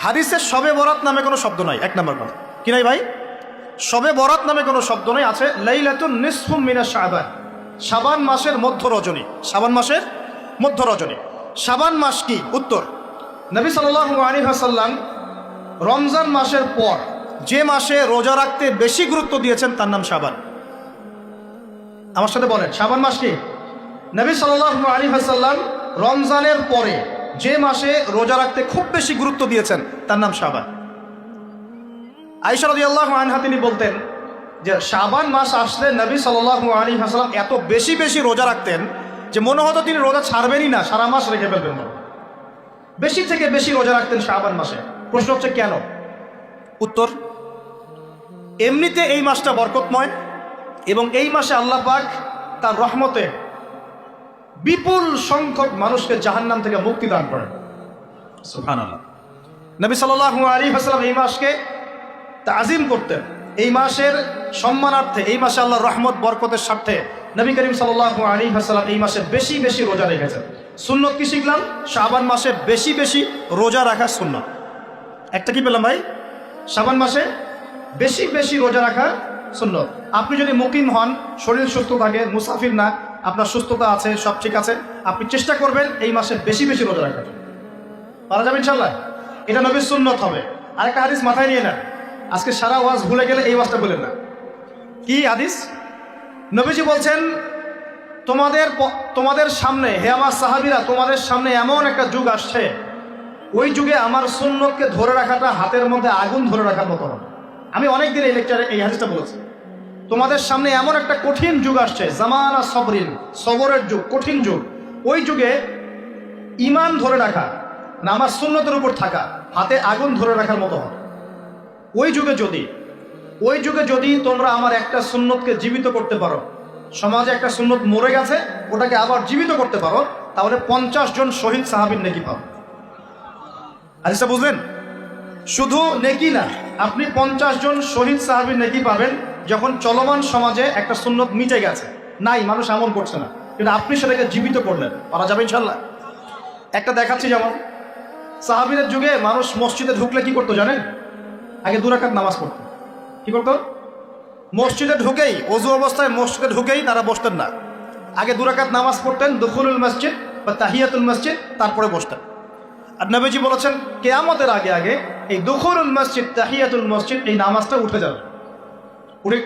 হাদিসে শবে বরাত নামে কোনো শব্দ নাই, এক নম্বর কথা। কি নাই ভাই? শবে বরাত নামে কোনো শব্দ নাই, আছে লাইলাতুন নিসফুম মিনাশ শাবান, শাবান মাসের মধ্য রজনী। শাবান মাসের মধ্য রজনী। শাবান মাস কি? উত্তর, নবী সাল্লাল্লাহু আলাইহি ওয়াসাল্লাম রমজান মাসের পর যে মাসে রোজা রাখতে বেশি গুরুত্ব দিয়েছেন তার নাম শাবান। আমার সাথে বলেন, শাবান মাস কি? নবী সাল্লাল্লাহু আলাইহি ওয়াসাল্লাম রমজানের পরে যে মাসে রোজা রাখতে খুব বেশি গুরুত্ব দিয়েছেন তার নাম শাবান। আয়েশা রাদিয়াল্লাহু আনহা তিনি বলতেন যে শাবান মাস আসলে নবী সাল্লাল্লাহু আলাইহি ওয়াসাল্লাম এত বেশি বেশি রোজা রাখতেন যে মনে হতো তিনি রোজা ছাড়বেনই না, সারা মাস রেখে ফেলবেন। বেশি থেকে বেশি রোজা রাখতেন শাবান মাসে। প্রশ্ন হচ্ছে কেন? উত্তর, এমনিতে এই মাসটা বরকতময় এবং এই মাসে আল্লাহ পাক তার রহমতে বিপুল সংখ্যক মানুষকে জাহান্নাম থেকে মুক্তি দান করেন। সুবহানাল্লাহ। নবী সাল্লাল্লাহু আলাইহি ওয়াসাল্লাম এই মাসকে তাজিম করতেন। এই মাসের সম্মানার্থে, এই মাসে আল্লাহর রহমত বরকতের স্বার্থে নবী করিম সাল্লাল্লাহু আলাইহি ওয়াসাল্লাম এই মাসে বেশি বেশি রোজা রেখেছেন। সুন্নত কি শিখলাম? শাবান মাসে বেশি বেশি রোজা রাখা সুন্নত। একটা কি পেলাম ভাই? শাবান মাসে বেশি বেশি রোজা রাখা সুন্নত। আপনি যদি মুকিম হন, শরীর সুস্থ থাকে, মুসাফির না, আপনার সুস্থতা আছে, সব ঠিক আছে, আপনি চেষ্টা করবেন এই মাসে বেশি বেশি রোজা রাখার। পারা যাবে ইনশাল্লাহ? এটা নবীর সুন্নত হবে। আরেকটা হাদিস মাথায় নিয়ে নেন, আজকে সারা ওয়াজ ভুলে গেলে এই ওয়াজটা বলেন না। কি হাদিস? নবীজি বলছেন, তোমাদের সামনে, হে আমার সাহাবীরা, তোমাদের সামনে এমন একটা যুগ আসছে, ওই যুগে আমার সুন্নতকে ধরে রাখাটা হাতের মধ্যে আগুন ধরে রাখার মতো হবে। আমি অনেকদিন এই লেকচারে এই হাদিসটা বলেছি। তোমাদের সামনে এমন একটা কঠিন যুগ আসছে, জামানা সবরিন, সবরের যুগ, কঠিন যুগ। ওই যুগে ঈমান ধরে রাখা না আমার সুন্নতের উপর থাকা হাতে আগুন ধরে রাখার মতো হবে। ওই যুগে যদি তোমরা আমার একটা সুন্নতকে জীবিত করতে পারো, সমাজে একটা সুন্নত মরে গেছে ওটাকে আবার জীবিত করতে পারো, তাহলে 50 জন শহীদ সাহাবীর নেকি পাবো। হাদিসটা বুঝলেন? শুধু নেকি না, আপনি 50 জন শহীদ সাহাবীর নেকি পাবেন যখন চলমান সমাজে একটা সুন্নত মিটে গেছে, নাই, মানুষ আমল করছে না, কিন্তু আপনি সেটাকে জীবিত করলেন। পারা যাবে ইনশাল্লাহ? একটা দেখাচ্ছি, যেমন সাহাবীদের যুগে মানুষ মসজিদে ঢুকলে কি করতো জানেন? আগে 2 রাকাত নামাজ পড়তো। কি করতো? মসজিদে ঢুকেই, ওযু অবস্থায় মসজিদে ঢুকেই তারা বসতেন না, আগে 2 রাকাত নামাজ পড়তেন, দুখুলুল মসজিদ বা তাহিয়াতুল মসজিদ, তারপরে বসতেন। আর নবীজি বলেছেন কিয়ামতের আগে আগে এই দুখুলুল মসজিদ, তাহিয়াতুল মসজিদ, এই নামাজটা উঠে যাবে।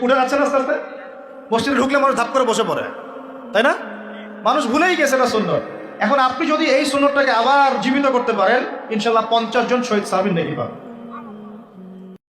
উঠে যাচ্ছে না আস্তে আস্তে। মসজিদে ঢুকলে মানুষ ধাপ করে বসে পড়ে, তাই না? মানুষ ভুলেই গেছে এটা সুন্নত। এখন আপনি যদি এই সুন্নতটাকে আবার জীবিত করতে পারেন, ইনশাআল্লাহ 50 জন শহীদ সাহাবীর নেকি পাবেন।